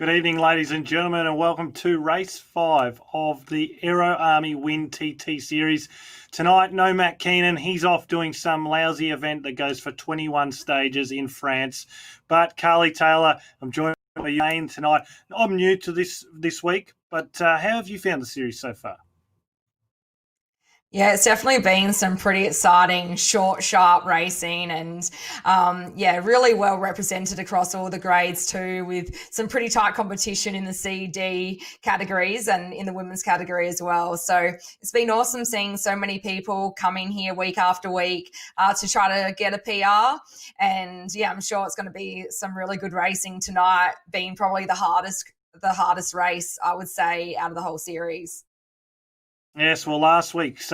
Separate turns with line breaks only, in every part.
Good evening, ladies and gentlemen, and welcome to Race 5 of the Aero Army Wyn TT Series. Tonight, no Matt Keenan. He's off doing some lousy event that goes for 21 stages in France. But Carly Taylor, I'm joined by Yane tonight. I'm new to this week, but how have you found the series so far?
Yeah, it's definitely been some pretty exciting, short, sharp racing and, really well represented across all the grades too, with some pretty tight competition in the C, D categories and in the women's category as well. So it's been awesome seeing so many people coming here week after week to try to get a PR. And yeah, I'm sure it's going to be some really good racing tonight, being probably the hardest race, I would say, out of the whole series.
Yes, well, last week's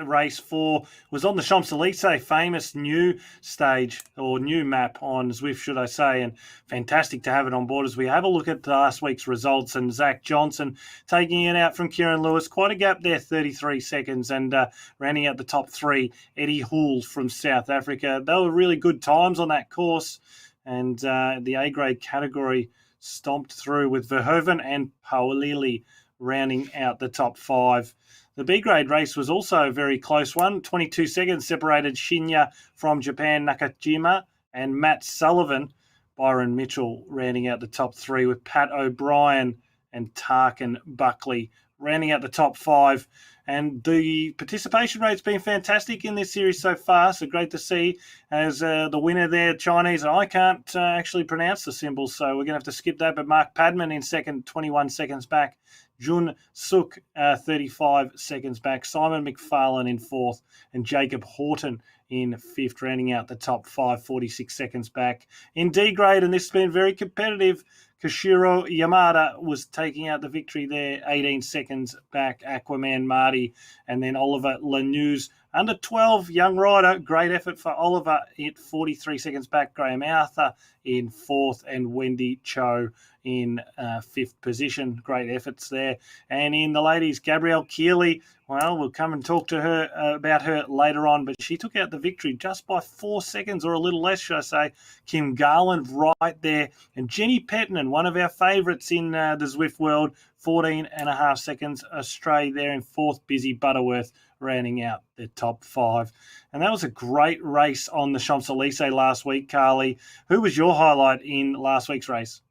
race 4 was on the Champs-Élysées, famous new stage or new map on Zwift, should I say, and fantastic to have it on board as we have a look at last week's results. And Zach Johnson taking it out from Kieran Lewis, quite a gap there, 33 seconds, and rounding out the top 3, Eddie Houle from South Africa. They were really good times on that course, and the A-grade category stomped through with Verhoeven and Paolili rounding out the top 5. The B-grade race was also a very close one. 22 seconds separated Shinya from Japan, Nakajima, and Matt Sullivan. Byron Mitchell rounding out the top 3 with Pat O'Brien and Tarkin Buckley rounding out the top 5. And the participation rate's been fantastic in this series so far, so great to see as the winner there, Chinese. I can't actually pronounce the symbols, so we're going to have to skip that. But Mark Padman in second, 21 seconds back. Jun Suk, 35 seconds back. Simon McFarlane in 4th. And Jacob Horton in 5th, rounding out the top 5, 46 seconds back. In D grade, and this has been very competitive, Koshiro Yamada was taking out the victory there, 18 seconds back. Aquaman Marty, and then Oliver Laneuse, under 12 young rider. Great effort for Oliver at 43 seconds back. Graham Arthur in 4th, and Wendy Cho in 5th position. Great efforts there. And in the ladies, Gabrielle Keeley, well, we'll come and talk to her about her later on, but she took out the victory just by 4 seconds, or a little less, should I say. Kim Garland right there. And Jenny Pettinan, one of our favourites in the Zwift world, 14 and a half seconds astray there in 4th. Busy Butterworth rounding out the top 5. And that was a great race on the Champs-Élysées last week, Carly. Who was your highlight in last week's race?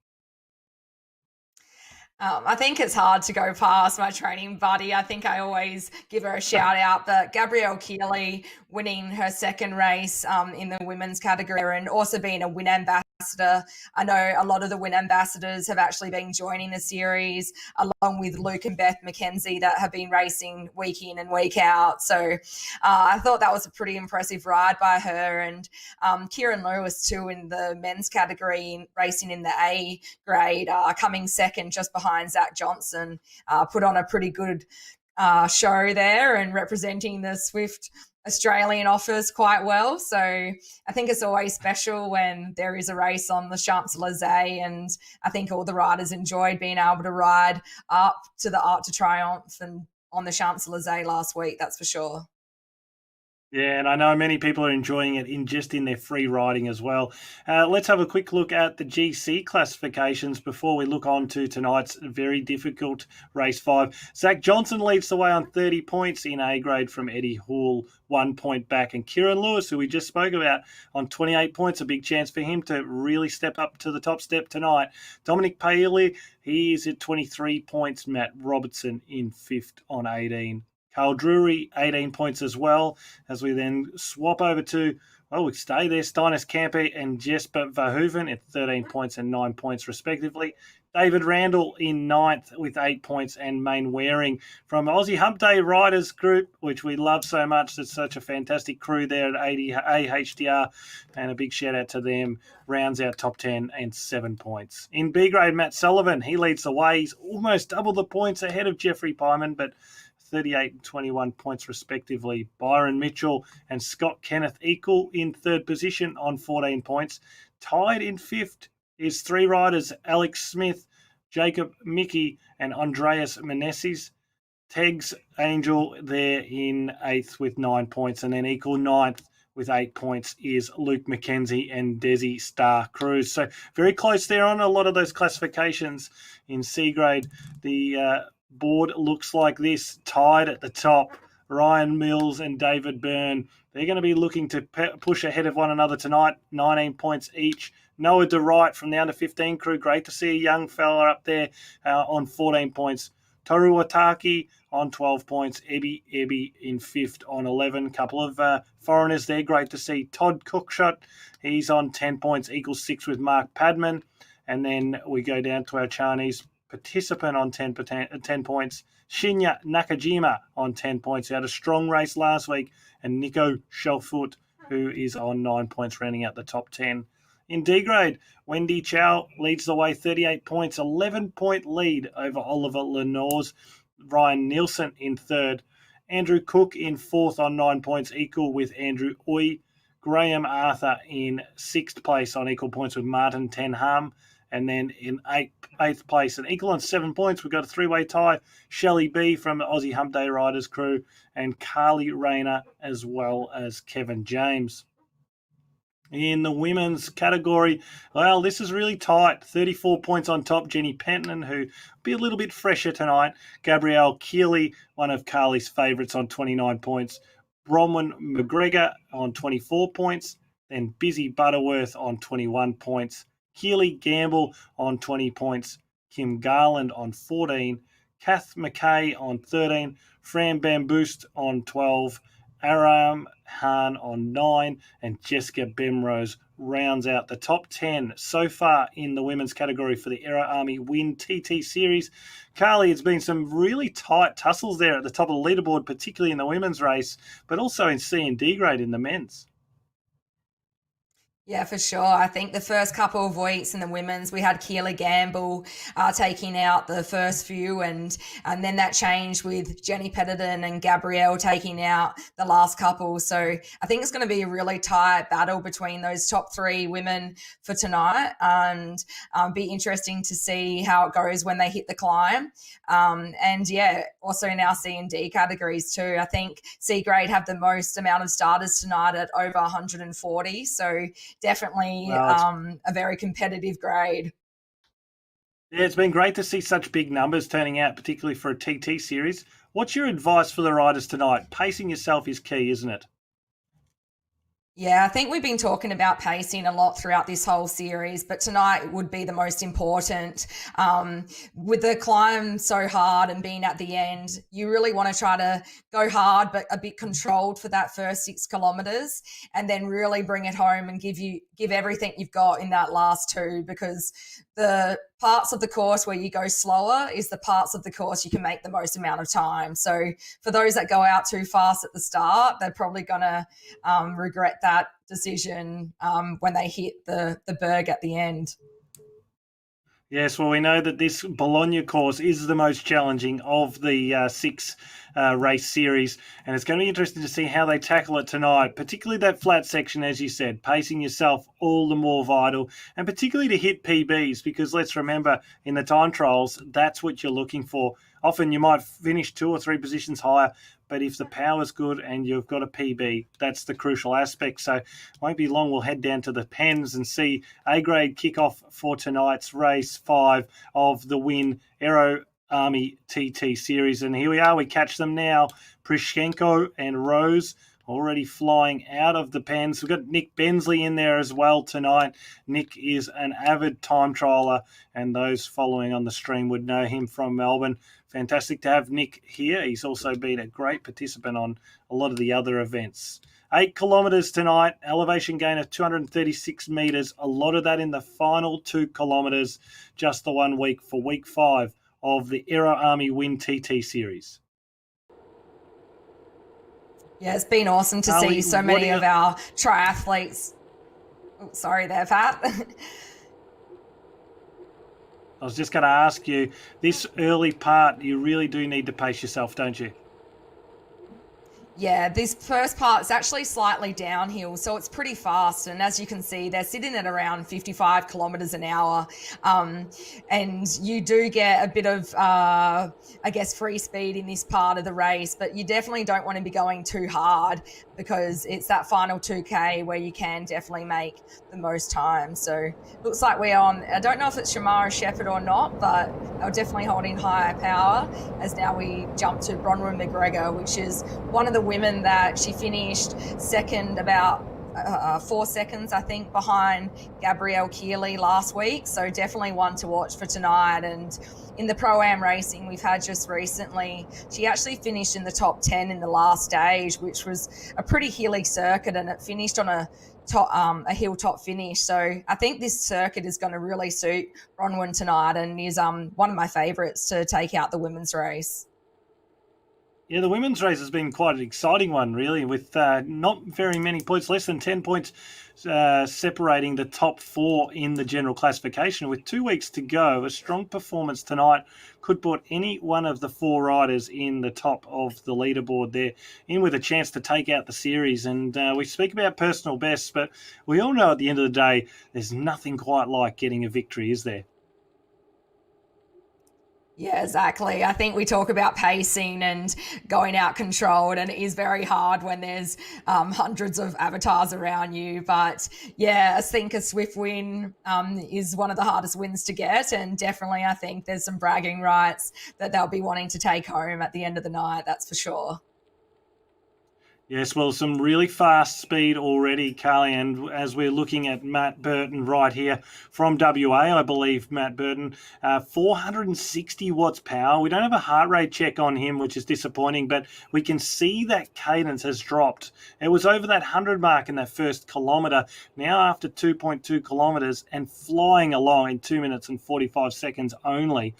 I think it's hard to go past my training buddy. I think I always give her a shout out, but Gabrielle Keeley winning her second race in the women's category and also being a Wyn ambassador. I know a lot of the Wyn ambassadors have actually been joining the series along with Luke and Beth McKenzie that have been racing week in and week out. So I thought that was a pretty impressive ride by her. And Kieran Lewis too in the men's category, racing in the A grade, coming second just behind Zach Johnson, put on a pretty good show there and representing the Zwift Australian offers quite well. So I think it's always special when there is a race on the Champs-Élysées, and I think all the riders enjoyed being able to ride up to the Arc de Triomphe and on the Champs-Élysées last week, that's for sure.
Yeah, and I know many people are enjoying it in their free riding as well. Let's have a quick look at the GC classifications before we look on to tonight's very difficult race 5. Zach Johnson leads the way on 30 points in A grade from Eddie Houle, 1 point back. And Kieran Lewis, who we just spoke about, on 28 points, a big chance for him to really step up to the top step tonight. Dominic Paoli, he is at 23 points. Matt Robertson in 5th on 18. Carl Drury, 18 points as well, as we then swap over to, well, we stay there, Steinis Campe and Jesper Verhoeven at 13 points and 9 points respectively. David Randall in 9th with 8 points, and Main Waring from Aussie Hump Day Riders Group, which we love so much. It's such a fantastic crew there at AHDR, and a big shout out to them. Rounds out top 10 and 7 points. In B grade, Matt Sullivan, he leads the way. He's almost double the points ahead of Jeffrey Pyman, but 38 and 21 points respectively. Byron Mitchell and Scott Kenneth equal in 3rd position on 14 points. Tied in 5th is 3 riders, Alex Smith, Jacob Mickey, and Andreas Meneses. Tegs Angel there in 8th with 9 points, and then equal 9th with 8 points is Luke McKenzie and Desi Star Cruz. So very close there on a lot of those classifications in C grade. The board looks like this, tied at the top. Ryan Mills and David Byrne, they're going to be looking to push ahead of one another tonight, 19 points each. Noah DeWright from the under-15 crew, great to see a young fella up there on 14 points. Toru Wataki on 12 points. Ebby in 5th on 11. Couple of foreigners there, great to see. Todd Cookshot, he's on 10 points, equals 6 with Mark Padman. And then we go down to our Chinese participant on 10 points. Shinya Nakajima on 10 points. He had a strong race last week. And Nico Shelfoot, who is on 9 points, rounding out the top 10. In D grade, Wendy Chow leads the way, 38 points, 11-point lead over Oliver Lenore's. Ryan Nielsen in 3rd. Andrew Cook in 4th on 9 points, equal with Andrew Oy. Graham Arthur in 6th place on equal points with Martin Tenham. And then in 8th place, and equal on 7 points, we've got a three-way tie. Shelley B from the Aussie Hump Day Riders crew and Carly Rayner, as well as Kevin James. In the women's category, well, this is really tight. 34 points on top. Jenny Penton, who will be a little bit fresher tonight. Gabrielle Keeley, one of Carly's favourites, on 29 points. Bronwyn McGregor on 24 points. Then Busy Butterworth on 21 points. Keely Gamble on 20 points, Kim Garland on 14, Kath McKay on 13, Fran Bamboost on 12, Aram Hahn on 9, and Jessica Bemrose rounds out the top 10 so far in the women's category for the Aero Army Wyn TT Series. Carly, it's been some really tight tussles there at the top of the leaderboard, particularly in the women's race, but also in C and D grade in the men's.
Yeah, for sure. I think the first couple of weeks in the women's, we had Keela Gamble taking out the first few, and then that changed with Jenny Petterton and Gabrielle taking out the last couple. So I think it's going to be a really tight battle between those top 3 women for tonight, and be interesting to see how it goes when they hit the climb. And yeah, also in our C and D categories too. I think C grade have the most amount of starters tonight at over 140. So definitely a very competitive grade.
Yeah, it's been great to see such big numbers turning out, particularly for a TT series. What's your advice for the riders tonight? Pacing yourself is key, isn't it?
Yeah, I think we've been talking about pacing a lot throughout this whole series, but tonight would be the most important. With the climb so hard and being at the end, you really want to try to go hard, but a bit controlled for that first 6 kilometers, and then really bring it home and give everything you've got in that last 2, because the parts of the course where you go slower is the parts of the course you can make the most amount of time. So for those that go out too fast at the start, they're probably going to regret that decision when they hit the berg at the end.
Yes, well, we know that this Bologna course is the most challenging of the 6 race series, and it's going to be interesting to see how they tackle it tonight, particularly that flat section, as you said, pacing yourself all the more vital, and particularly to hit PBs, because let's remember, in the time trials, that's what you're looking for. Often you might finish 2 or 3 positions higher, but if the power's good and you've got a PB, that's the crucial aspect. So it won't be long. We'll head down to the pens and see A-grade kickoff for tonight's race 5 of the Wyn Aero Army TT series. And here we are. We catch them now. Prishchenko and Rose already flying out of the pens. We've got Nick Bensley in there as well tonight. Nick is an avid time trialer, and those following on the stream would know him from Melbourne. Fantastic to have Nick here. He's also been a great participant on a lot of the other events. 8 kilometres tonight, elevation gain of 236 metres. A lot of that in the final 2 kilometres, just the 1 week for week 5 of the Aero Army Wyn TT series.
Yeah, it's been awesome to see so many of our triathletes. Oh, sorry there, Pat.
I was just going to ask you, this early part, you really do need to pace yourself, don't you?
Yeah, this first part is actually slightly downhill, so it's pretty fast. And as you can see, they're sitting at around 55 kilometers an hour. And you do get a bit of, I guess, free speed in this part of the race, but you definitely don't want to be going too hard because it's that final 2K where you can definitely make the most time. So looks like we're on, I don't know if it's Shamara Shepherd or not, but they're definitely holding higher power as now we jump to Bronwyn McGregor, which is one of the women that she finished second about 4 seconds, I think, behind Gabrielle Keeley last week. So definitely one to watch for tonight. And in the Pro-Am racing we've had just recently, she actually finished in the top 10 in the last stage, which was a pretty hilly circuit, and it finished on a hilltop finish. So I think this circuit is going to really suit Bronwyn tonight, and is one of my favourites to take out the women's race.
Yeah, the women's race has been quite an exciting one, really, with not very many points, less than 10 points separating the top four in the general classification. With 2 weeks to go, a strong performance tonight could put any one of the four riders in the top of the leaderboard there, in with a chance to take out the series. And we speak about personal bests, but we all know at the end of the day, there's nothing quite like getting a victory, is there?
Yeah, exactly. I think we talk about pacing and going out controlled, and it is very hard when there's hundreds of avatars around you. But yeah, I think a Swift win is one of the hardest wins to get, and definitely I think there's some bragging rights that they'll be wanting to take home at the end of the night, that's for sure.
Yes, well, some really fast speed already, Carly, and as we're looking at Matt Burton right here from WA, I believe, Matt Burton, 460 watts power. We don't have a heart rate check on him, which is disappointing, but we can see that cadence has dropped. It was over that 100 mark in that first kilometre. Now after 2.2 kilometres and flying along in 2 minutes and 45 seconds only,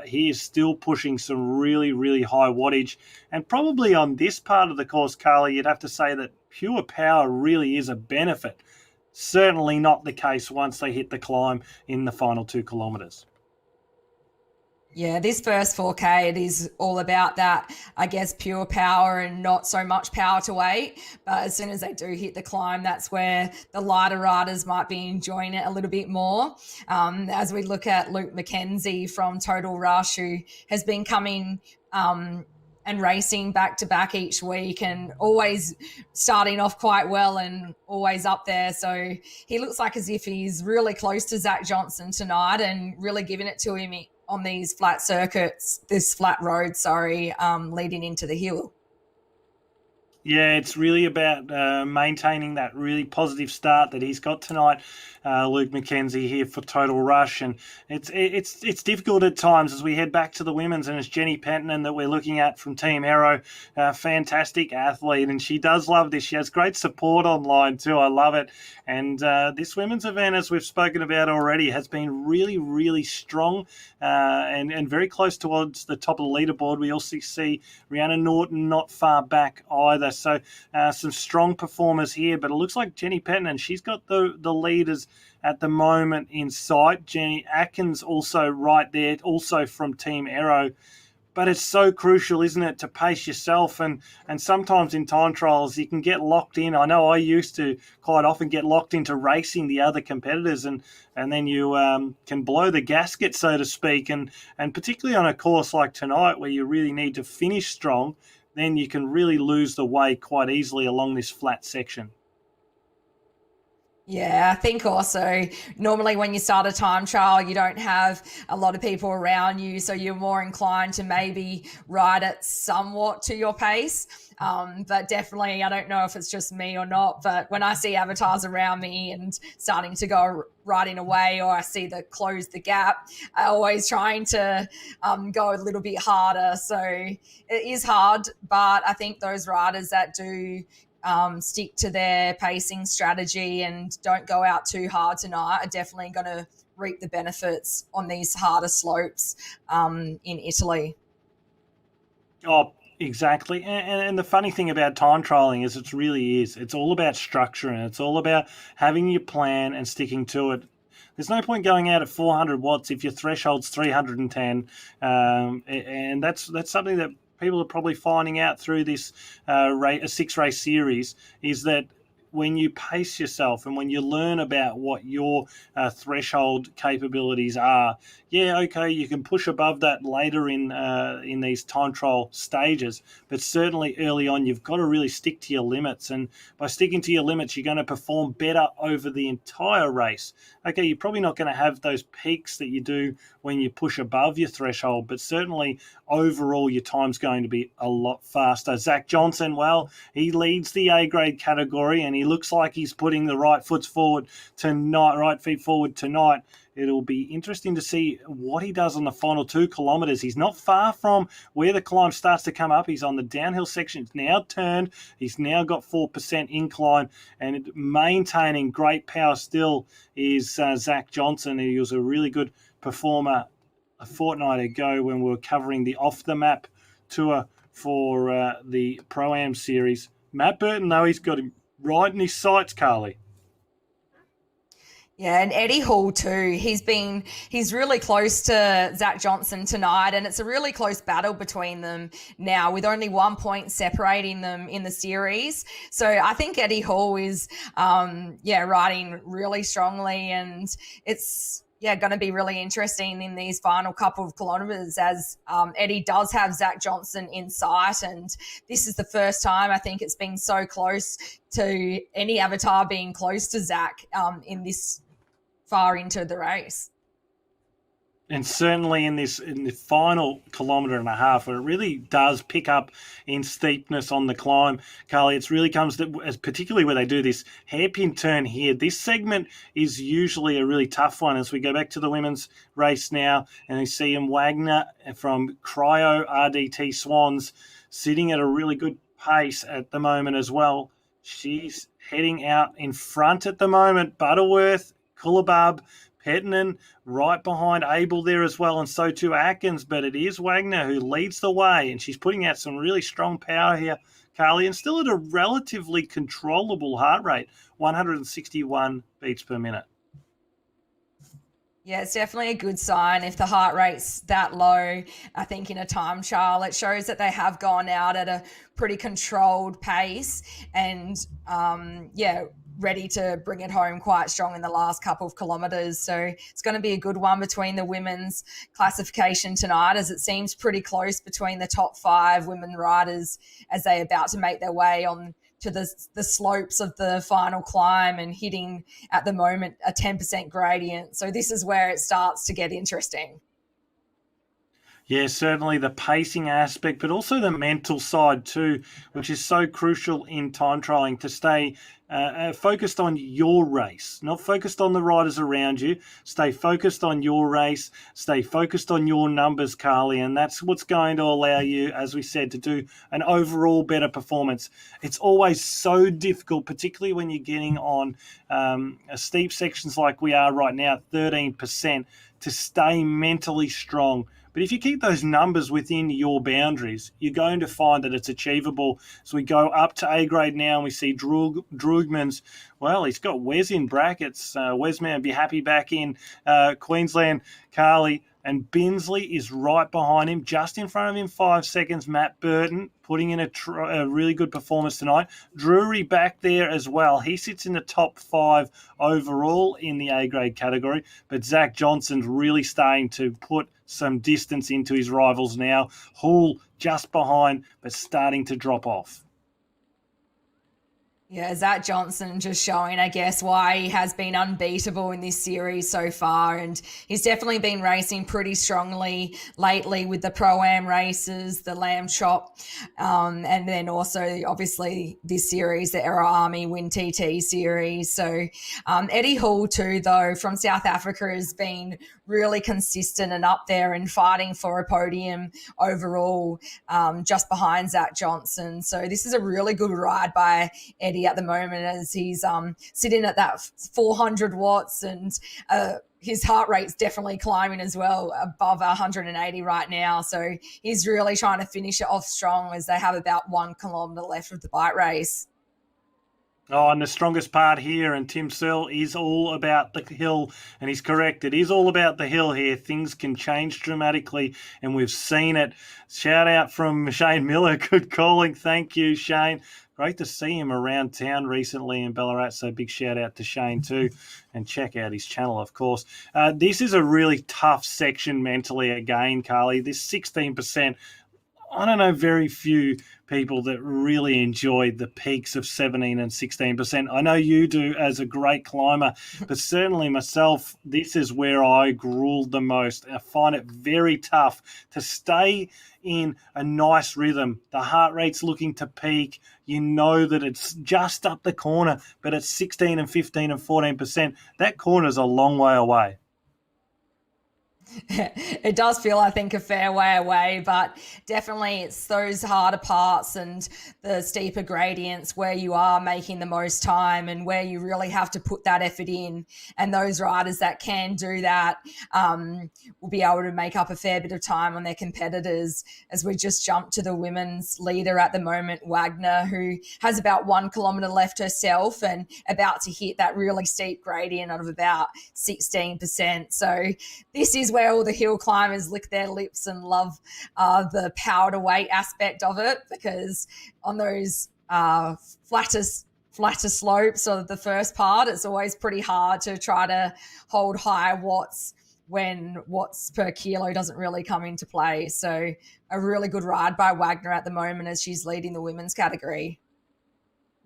he is still pushing some really, really high wattage. And probably on this part of the course, Carly, you'd have to say that pure power really is a benefit. Certainly not the case once they hit the climb in the final 2 kilometres.
Yeah, this first 4K, it is all about that, I guess, pure power and not so much power to weight. But as soon as they do hit the climb, that's where the lighter riders might be enjoying it a little bit more. As we look at Luke McKenzie from Total Rush, who has been coming and racing back to back each week and always starting off quite well and always up there. So he looks like as if he's really close to Zach Johnson tonight and really giving it to him on these flat circuits, this flat road, leading into the hill.
Yeah, it's really about maintaining that really positive start that he's got tonight. Luke McKenzie here for Total Rush, and it's difficult at times as we head back to the women's, and it's Jenny Penton that we're looking at from Team Aero, fantastic athlete, and she does love this. She has great support online too. I love it, and this women's event, as we've spoken about already, has been really, really strong and very close towards the top of the leaderboard. We also see Rhiannon Norton not far back either. So some strong performers here, but it looks like Jenny Penton, and she's got the leaders at the moment in sight. Jenny Atkins also right there, also from Team Aero. But it's so crucial, isn't it, to pace yourself, and sometimes in time trials you can get locked in. I know I used to quite often get locked into racing the other competitors, and then you can blow the gasket, so to speak, and particularly on a course like tonight where you really need to finish strong, then you can really lose the way quite easily along this flat section.
Yeah, I think also normally when you start a time trial, you don't have a lot of people around you, so you're more inclined to maybe ride it somewhat to your pace. But definitely, I don't know if it's just me or not, but when I see avatars around me and starting to go riding away, or I see the close the gap, I always trying to go a little bit harder. So it is hard, but I think those riders that do stick to their pacing strategy and don't go out too hard tonight are definitely going to reap the benefits on these harder slopes in Italy.
Oh, exactly. And the funny thing about time trialing is it really is. It's all about structure, and it's all about having your plan and sticking to it. There's no point going out at 400 watts if your threshold's 310, and that's something that people are probably finding out through this a 6-race series is that when you pace yourself and when you learn about what your threshold capabilities are, yeah, okay, you can push above that later in these time trial stages, but certainly early on, you've got to really stick to your limits. And by sticking to your limits, you're going to perform better over the entire race. Okay, you're probably not going to have those peaks that you do when you push above your threshold, but certainly overall, your time's going to be a lot faster. Zach Johnson, well, he leads the A grade category, and he looks like he's putting the right feet forward tonight. It'll be interesting to see what he does on the final 2 kilometres. He's not far from where the climb starts to come up. He's on the downhill section. It's now turned. He's now got 4% incline, and maintaining great power still is Zach Johnson. He was a really good performer a fortnight ago when we were covering the off-the-map tour for the Pro-Am series. Matt Burton, though, he's got him right in his sights, Carly.
Yeah, and Eddie Hall too. He's really close to Zach Johnson tonight, and it's a really close battle between them now, with only 1 point separating them in the series. So I think Eddie Hall is, riding really strongly, and it's going to be really interesting in these final couple of kilometres as Eddie does have Zach Johnson in sight, and this is the first time I think it's been so close to any avatar being close to Zach in this far into the race.
And certainly in the final kilometre and a half, where it really does pick up in steepness on the climb, Carly, it really comes to, particularly where they do this hairpin turn here. This segment is usually a really tough one as we go back to the women's race now, and you see Wagner from Cryo RDT Swans sitting at a really good pace at the moment as well. She's heading out in front at the moment. Butterworth, Kulabab, Pettinen right behind Abel there as well, and so too Atkins, but it is Wagner who leads the way, and she's putting out some really strong power here, Carly, and still at a relatively controllable heart rate, 161 beats per minute.
Yeah, it's definitely a good sign if the heart rate's that low. I think in a time trial, it shows that they have gone out at a pretty controlled pace and, ready to bring it home quite strong in the last couple of kilometres. So it's going to be a good one between the women's classification tonight, as it seems pretty close between the top 5 women riders as they're about to make their way on to the slopes of the final climb and hitting at the moment a 10% gradient. So this is where it starts to get interesting.
Yeah, certainly the pacing aspect, but also the mental side too, which is so crucial in time trialing, to stay focused on your race, not focused on the riders around you. Stay focused on your race, stay focused on your numbers, Carly, and that's what's going to allow you, as we said, to do an overall better performance. It's always so difficult, particularly when you're getting on steep sections like we are right now, 13%, to stay mentally strong. But if you keep those numbers within your boundaries, you're going to find that it's achievable. So we go up to A grade now, and we see Droogmans. Well, he's got Wes in brackets. Wesman be happy back in Queensland, Carly. And Binsley is right behind him, just in front of him, 5 seconds. Matt Burton putting in a really good performance tonight. Drury back there as well. He sits in the top 5 overall in the A-grade category. But Zach Johnson's really starting to put some distance into his rivals now. Hull just behind, but starting to drop off.
Yeah, Zach Johnson just showing, I guess, why he has been unbeatable in this series so far. And he's definitely been racing pretty strongly lately with the Pro-Am races, the Lamb Chop, and then also, obviously, this series, the Aero Army Wyn TT series. So Eddie Hall, too, though, from South Africa, has been really consistent and up there and fighting for a podium overall, just behind Zach Johnson. So this is a really good ride by Eddie at the moment, as he's sitting at that 400 watts, and his heart rate's definitely climbing as well, above 180 right now. So he's really trying to finish it off strong, as they have about 1 kilometre left of the bike race.
Oh, and the strongest part here, and Tim Searle is all about the hill, and he's correct. It is all about the hill here. Things can change dramatically, and we've seen it. Shout out from Shane Miller. Good calling. Thank you, Shane. Great to see him around town recently in Ballarat, so big shout out to Shane too, and check out his channel, of course. This is a really tough section mentally again, Carly. This 16%, I don't know very few people that really enjoyed the peaks of 17 and 16%. I know you do as a great climber, but certainly myself, this is where I grueled the most. I find it very tough to stay in a nice rhythm. The heart rate's looking to peak. You know that it's just up the corner, but it's 16 and 15 and 14%. That corner's a long way away.
It does feel, I think, a fair way away, but definitely it's those harder parts and the steeper gradients where you are making the most time and where you really have to put that effort in. And those riders that can do that will be able to make up a fair bit of time on their competitors. As we just jump to the women's leader at the moment, Wagner, who has about 1 kilometre left herself and about to hit that really steep gradient of about 16%. So this is where all the hill climbers lick their lips and love the power to weight aspect of it, because on those flatter slopes or the first part, it's always pretty hard to try to hold high watts when watts per kilo doesn't really come into play. So a really good ride by Wagner at the moment as she's leading the women's category.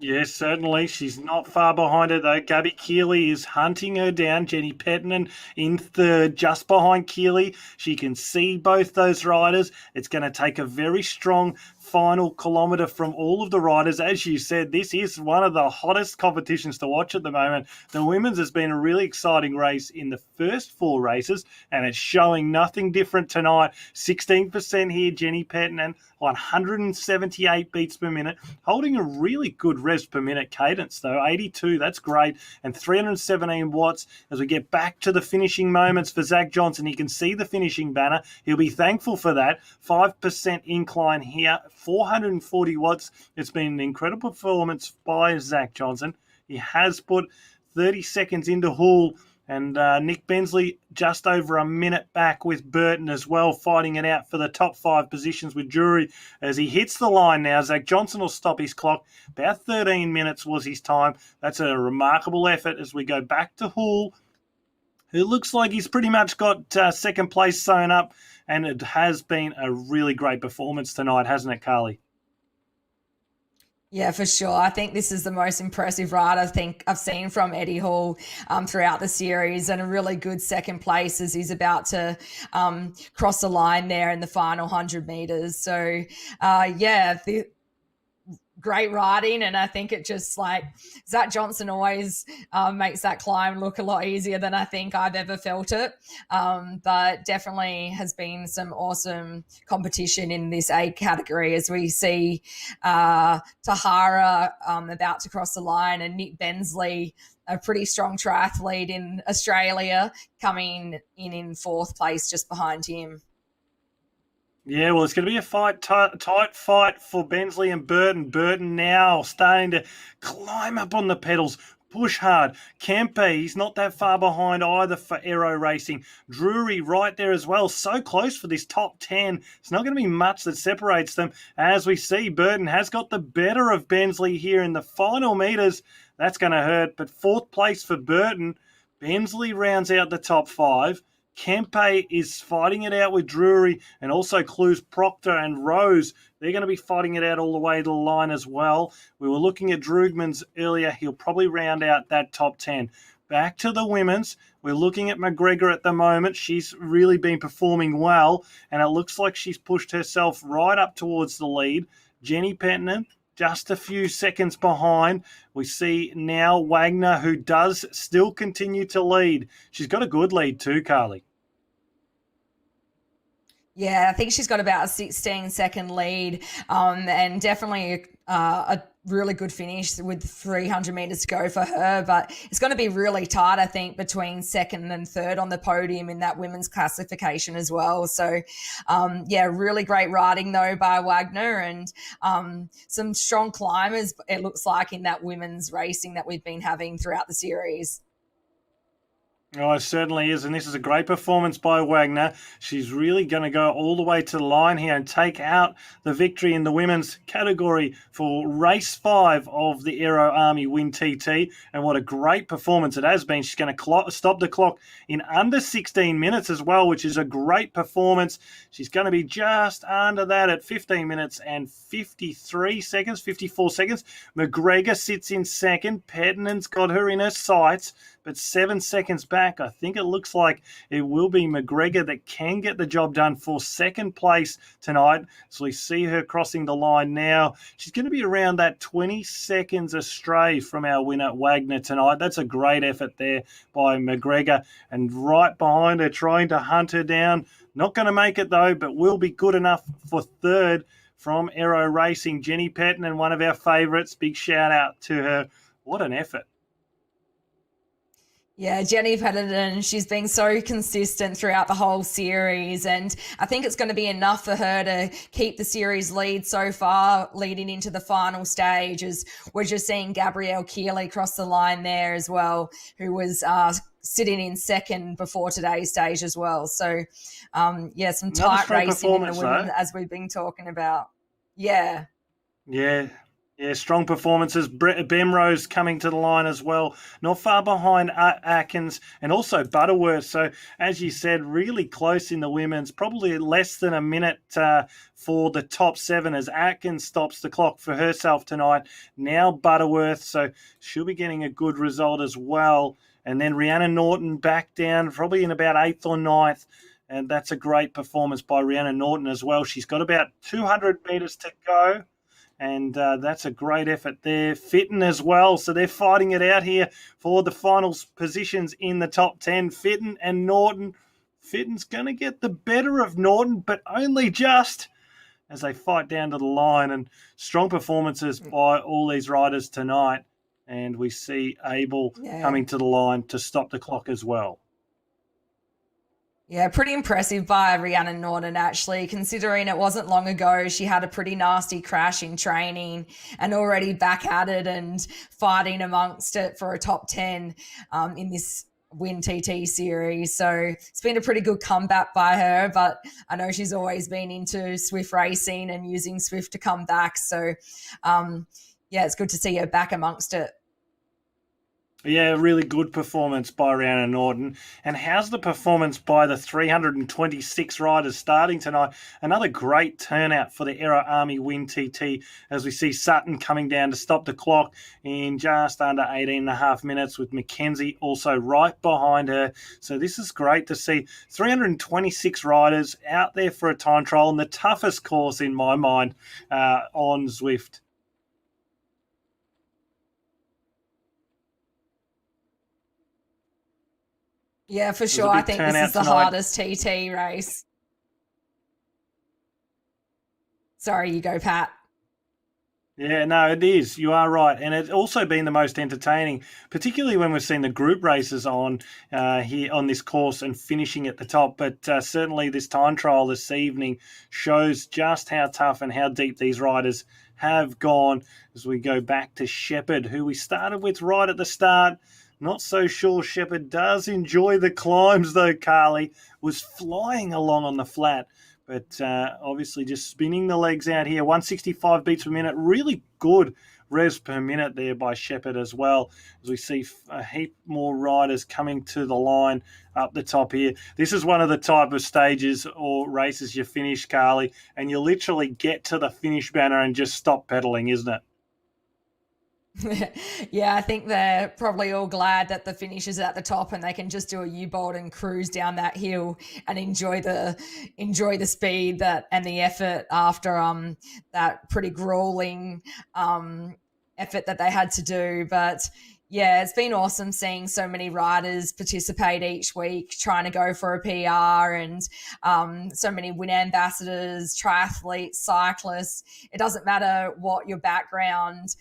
Yes, certainly. She's not far behind her, though. Gabby Keeley is hunting her down. Jenny Pettinen in third, just behind Keeley. She can see both those riders. It's going to take a very strong final kilometre from all of the riders. As you said, this is one of the hottest competitions to watch at the moment. The women's has been a really exciting race in the first 4 races, and it's showing nothing different tonight. 16% here, Jenny Pettinen, 178 beats per minute, holding a really good revs per minute cadence, though. 82, that's great, and 317 watts as we get back to the finishing moments for Zach Johnson. He can see the finishing banner. He'll be thankful for that. 5% incline here, 440 watts. It's been an incredible performance by Zach Johnson. He has put 30 seconds into Hull, and Nick Bensley just over a minute back with Burton as well, fighting it out for the top 5 positions with Drury. As he hits the line now, Zach Johnson will stop his clock. About 13 minutes was his time. That's a remarkable effort as we go back to Hull, who looks like he's pretty much got second place sewn up, and it has been a really great performance tonight, hasn't it, Carly?
Yeah, for sure. I think this is the most impressive ride I think I've seen from Eddie Hall throughout the series, and a really good second place as he's about to cross the line there in the final 100 metres. So, great riding, and I think it just, like, Zach Johnson always makes that climb look a lot easier than I think I've ever felt it, but definitely has been some awesome competition in this A category as we see Tahara about to cross the line, and Nick Bensley, a pretty strong triathlete in Australia, coming in 4th place just behind him.
Yeah, well, it's going to be a tight fight for Bensley and Burton. Burton now starting to climb up on the pedals, push hard. Kempe, he's not that far behind either for Aero Racing. Drury right there as well, so close for this top 10. It's not going to be much that separates them. As we see, Burton has got the better of Bensley here in the final metres. That's going to hurt, but 4th place for Burton. Bensley rounds out the top 5. Kempe is fighting it out with Drury, and also Clues Proctor and Rose. They're going to be fighting it out all the way to the line as well. We were looking at Drugman's earlier. He'll probably round out that top 10. Back to the women's. We're looking at McGregor at the moment. She's really been performing well, and it looks like she's pushed herself right up towards the lead. Jenny Pettinen, just a few seconds behind. We see now Wagner, who does still continue to lead. She's got a good lead too, Carly.
Yeah, I think she's got about a 16-second lead, and definitely a really good finish with 300 meters to go for her. But it's going to be really tight, I think, between second and third on the podium in that women's classification as well. So, yeah, really great riding though by Wagner, and some strong climbers, it looks like, in that women's racing that we've been having throughout the series.
Oh, it certainly is. And this is a great performance by Wagner. She's really going to go all the way to the line here and take out the victory in the women's category for race 5 of the Aero Army Wyn TT. And what a great performance it has been. She's going to stop the clock in under 16 minutes as well, which is a great performance. She's going to be just under that at 15 minutes and 54 seconds. McGregor sits in second. Pettinen's got her in her sights, but 7 seconds back. I think it looks like it will be McGregor that can get the job done for second place tonight. So we see her crossing the line now. She's going to be around that 20 seconds astray from our winner, Wagner, tonight. That's a great effort there by McGregor. And right behind her, trying to hunt her down. Not going to make it, though, but will be good enough for third from Aero Racing. Jenny Pettinen, one of our favourites. Big shout out to her. What an effort.
Yeah, Jenny Pettinen, she's been so consistent throughout the whole series, and I think it's going to be enough for her to keep the series lead so far leading into the final stage, as we're just seeing Gabrielle Keeley cross the line there as well, who was sitting in second before today's stage as well. So, yeah, some tight racing in the women, as we've been talking about. Yeah.
Yeah, strong performances. Bemrose coming to the line as well. Not far behind Atkins and also Butterworth. So, as you said, really close in the women's. Probably less than a minute for the top 7 as Atkins stops the clock for herself tonight. Now Butterworth. So, she'll be getting a good result as well. And then Rhiannon Norton back down, probably in about 8th or 9th. And that's a great performance by Rhiannon Norton as well. She's got about 200 metres to go. And that's a great effort there. Fitton as well. So they're fighting it out here for the final positions in the top 10. Fitton and Norton. Fitton's going to get the better of Norton, but only just, as they fight down to the line. And strong performances by all these riders tonight. And we see Abel coming to the line to stop the clock as well.
Yeah, pretty impressive by Rhiannon Norton, actually, considering it wasn't long ago she had a pretty nasty crash in training and already back at it and fighting amongst it for a top 10 in this Wyn TT series. So it's been a pretty good comeback by her, but I know she's always been into Zwift racing and using Zwift to come back. So, yeah, it's good to see her back amongst it.
Yeah, really good performance by Rhiannon Norton. And how's the performance by the 326 riders starting tonight? Another great turnout for the Aero Army Wyn TT as we see Sutton coming down to stop the clock in just under 18.5 minutes with Mackenzie also right behind her. So this is great to see 326 riders out there for a time trial and the toughest course in my mind on Zwift.
Yeah, for sure. I think this is the hardest TT race. Sorry, you go, Pat.
Yeah, no, it is. You are right. And it's also been the most entertaining, particularly when we've seen the group races on here on this course and finishing at the top. But certainly this time trial this evening shows just how tough and how deep these riders have gone as we go back to Shepherd, who we started with right at the start. Not so sure Shepherd does enjoy the climbs, though. Carly was flying along on the flat, but obviously just spinning the legs out here. 165 beats per minute. Really good revs per minute there by Shepherd as well, as we see a heap more riders coming to the line up the top here. This is one of the type of stages or races you finish, Carly, and you literally get to the finish banner and just stop pedaling, isn't it?
Yeah, I think they're probably all glad that the finish is at the top and they can just do a U-bolt and cruise down that hill and enjoy the speed that and the effort after that pretty grueling effort that they had to do. But Yeah, it's been awesome seeing so many riders participate each week, trying to go for a PR, and so many Wyn ambassadors, triathletes, cyclists. It doesn't matter what your background,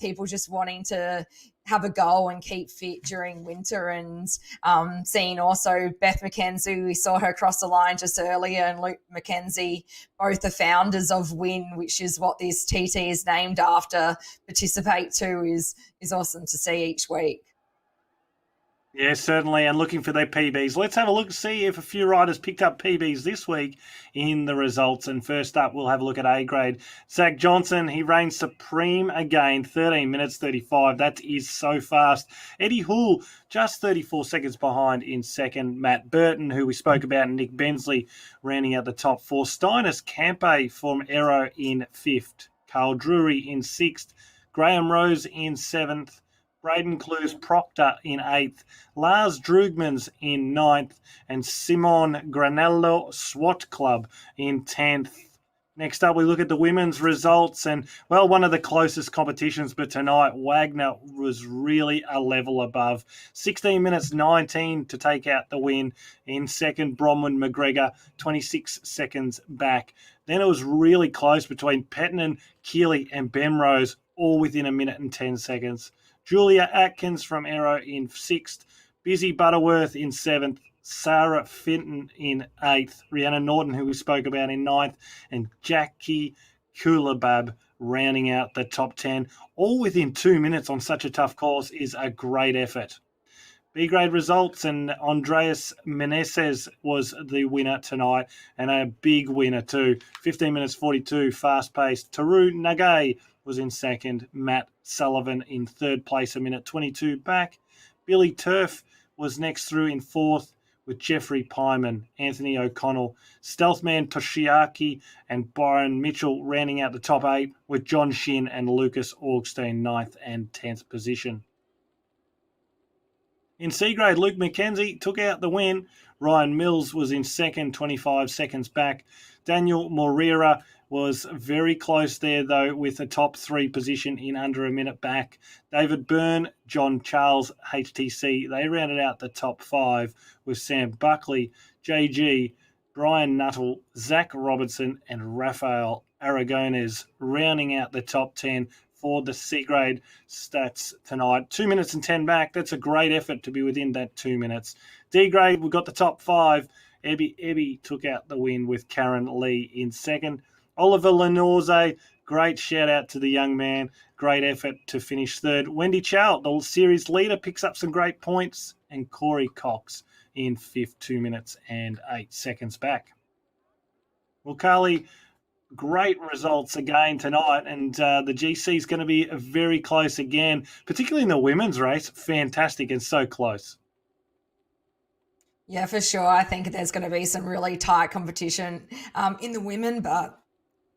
people just wanting to have a goal and keep fit during winter. And seeing also Beth McKenzie, we saw her cross the line just earlier, and Luke McKenzie, both the founders of Wyn, which is what this TT is named after, participate too, is awesome to see each week.
Yeah, certainly, and looking for their PBs. Let's have a look, see if a few riders picked up PBs this week in the results. And first up, we'll have a look at A grade. Zach Johnson, he reigns supreme again, 13 minutes 35. That is so fast. Eddie Houle, just 34 seconds behind in second. Matt Burton, who we spoke about, and Nick Bensley rounding out the top four. Steinis Campe from Aero in fifth. Carl Drury in sixth. Graham Rose in seventh. Braden Clues Proctor in 8th, Lars Drugmans in 9th, and Simon Granello SWAT Club in 10th. Next up, we look at the women's results, and, well, one of the closest competitions, but tonight, Wagner was really a level above. 16 minutes 19 to take out the win. In second, Bronwyn Mcgregor, 26 seconds back. Then it was really close between Pettinan, Keeley, and Bemrose, all within a minute and 10 seconds. Julia Atkins from Aero in 6th, Busy Butterworth in 7th, Sarah Fenton in 8th, Rhiannon Norton, who we spoke about, in 9th, and Jackie Kulabab rounding out the top 10. All within 2 minutes on such a tough course is a great effort. B-grade results, and Andreas Meneses was the winner tonight, and a big winner too. 15 minutes 42, fast-paced. Taru Nagay was in second. Matt Sullivan in third place, a minute 22 back. Billy Turf was next through in fourth, with Jeffrey Pyman, Anthony O'Connell, Stealthman Toshiaki, and Byron Mitchell rounding out the top 8, with John Shin and Lucas Augustine 9th and 10th position. In C grade, Luke McKenzie took out the win. Ryan Mills was in second, 25 seconds back. Daniel Moreira was very close there, though, with a top 3 position in under a minute back. David Byrne, John Charles, HTC, they rounded out the top 5, with Sam Buckley, JG, Brian Nuttall, Zach Robertson, and Rafael Aragones rounding out the top 10 for the C grade stats tonight. 2 minutes and 10 back. That's a great effort to be within that 2 minutes. D grade, we've got the top 5. Ebby took out the win with Karen Lee in second. Oliver Lenorze, great shout out to the young man. Great effort to finish third. Wendy Chow, the series leader, picks up some great points. And Corey Cox in fifth, 2 minutes and 8 seconds back. Well, Carly, great results again tonight, and the GC is going to be very close again, particularly in the women's race. Fantastic and so close.
Yeah, for sure. I think there's going to be some really tight competition in the women, but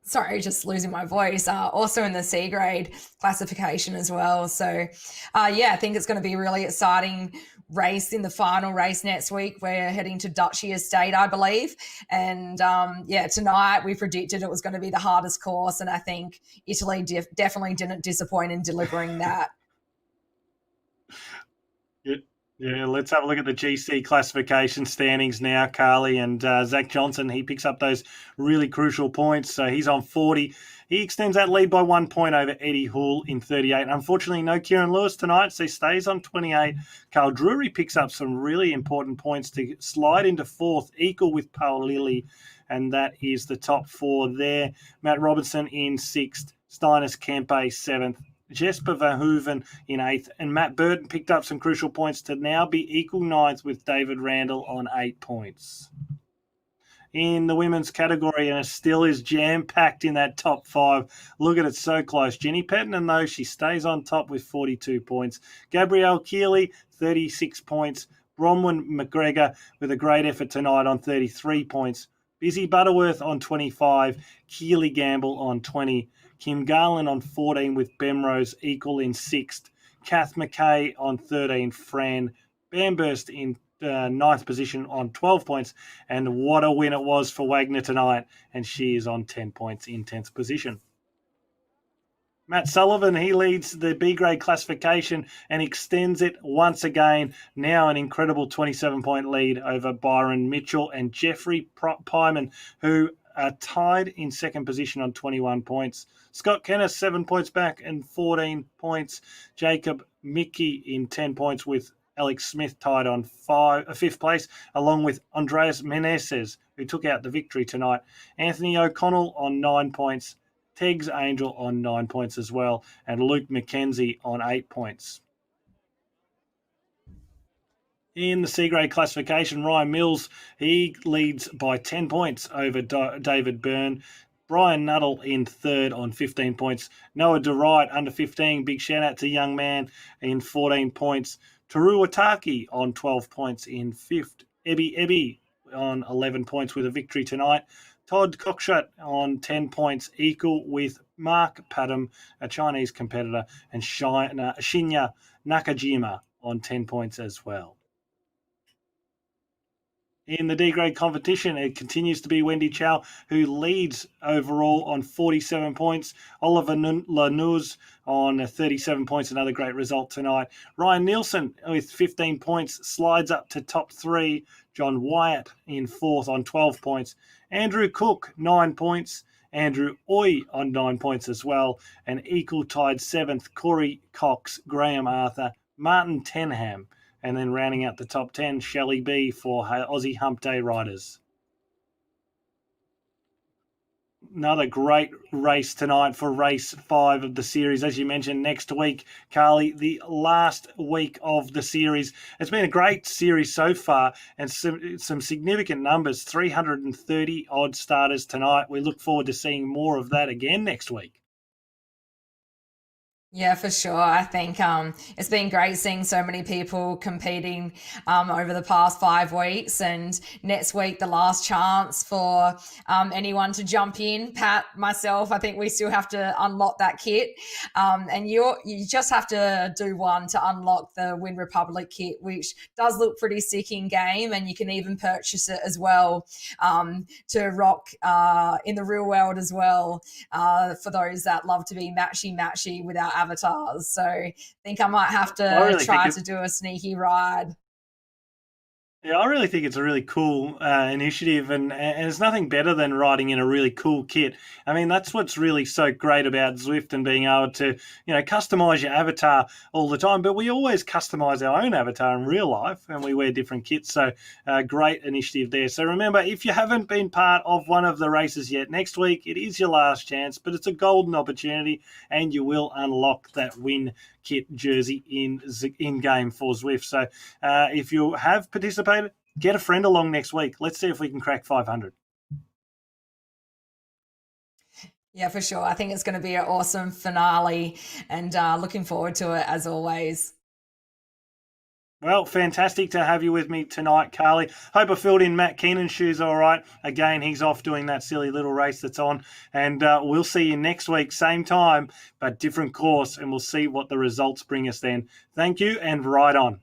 sorry, just losing my voice. Also in the C grade classification as well. So, yeah, I think it's going to be a really exciting race in the final race next week. We're heading to Duchy Estate, I believe. And, yeah, tonight we predicted it was going to be the hardest course. And I think Italy definitely didn't disappoint in delivering that.
Yeah, let's have a look at the GC classification standings now, Carly. And Zach Johnson, he picks up those really crucial points. So he's on 40. He extends that lead by 1 point over Eddie Houle in 38. Unfortunately, no Kieran Lewis tonight, so he stays on 28. Carl Drury picks up some really important points to slide into fourth, equal with Paul Lilly, and that is the top 4 there. Matt Robertson in sixth, Steinis Campe seventh, Jesper Verhoeven in 8th, and Matt Burton picked up some crucial points to now be equal 9th with David Randall on 8 points. In the women's category, and it still is jam-packed in that top 5. Look at it, so close. Jenny Pettinan, though, she stays on top with 42 points. Gabrielle Keeley, 36 points. Bronwyn Mcgregor with a great effort tonight on 33 points. Busy Butterworth on 25. Keeley Gamble on 20. Kim Garland on 14 with Bemrose equal in 6th. Kath McKay on 13. Fran Bamburst in 9th position on 12 points. And what a win it was for Wagner tonight. And she is on 10 points in 10th position. Matt Sullivan, he leads the B grade classification and extends it once again. Now an incredible 27-point lead over Byron Mitchell and Jeffrey Pyman, who are tied in second position on 21 points. Scott Kennis, 7 points back and 14 points. Jacob Mickey in 10 points with Alex Smith tied on fifth place, along with Andreas Meneses, who took out the victory tonight. Anthony O'Connell on 9 points. Tegs Angel on 9 points as well, and Luke McKenzie on 8 points. In the C-grade classification, Ryan Mills, he leads by 10 points over David Byrne. Brian Nuttall in third on 15 points. Noah DeWright under 15. Big shout out to young man in 14 points. Taru Wataki on 12 points in fifth. Ebby on 11 points with a victory tonight. Todd Cockshut on 10 points, equal with Mark Padham, a Chinese competitor, and Shinya Nakajima on 10 points as well. In the D-grade competition, it continues to be Wendy Chow, who leads overall on 47 points. Oliver Lanuz on 37 points, another great result tonight. Ryan Nielsen with 15 points slides up to top 3. John Wyatt in fourth on 12 points. Andrew Cook, 9 points. Andrew Oy on 9 points as well. And equal tied seventh, Corey Cox, Graham Arthur, Martin Tenham. And then rounding out the top 10, Shelley B for Aussie Hump Day Riders. Another great race tonight for race 5 of the series. As you mentioned, next week, Carly, the last week of the series. It's been a great series so far and some significant numbers, 330 odd starters tonight. We look forward to seeing more of that again next week.
Yeah, for sure. I think it's been great seeing so many people competing over the past 5 weeks. And next week, the last chance for anyone to jump in. Pat, myself, I think we still have to unlock that kit. And you just have to do one to unlock the Wyn Republic kit, which does look pretty sick in game. And you can even purchase it as well to rock in the real world as well for those that love to be matchy with our avatars. So I think I might have to try to do a sneaky ride.
Yeah, I really think it's a really cool initiative, and it's nothing better than riding in a really cool kit. I mean, that's what's really so great about Zwift and being able to, customize your avatar all the time. But we always customize our own avatar in real life, and we wear different kits. So, great initiative there. So remember, if you haven't been part of one of the races yet, next week it is your last chance, but it's a golden opportunity, and you will unlock that Wyn kit jersey in game for Zwift. So if you have participated, get a friend along next week. Let's see if we can crack 500.
Yeah, for sure. I think it's going to be an awesome finale, and looking forward to it as always.
Well, fantastic to have you with me tonight, Carly. Hope I filled in Matt Keenan's shoes all right. Again, he's off doing that silly little race that's on. And we'll see you next week, same time, but different course, and we'll see what the results bring us then. Thank you, and ride on.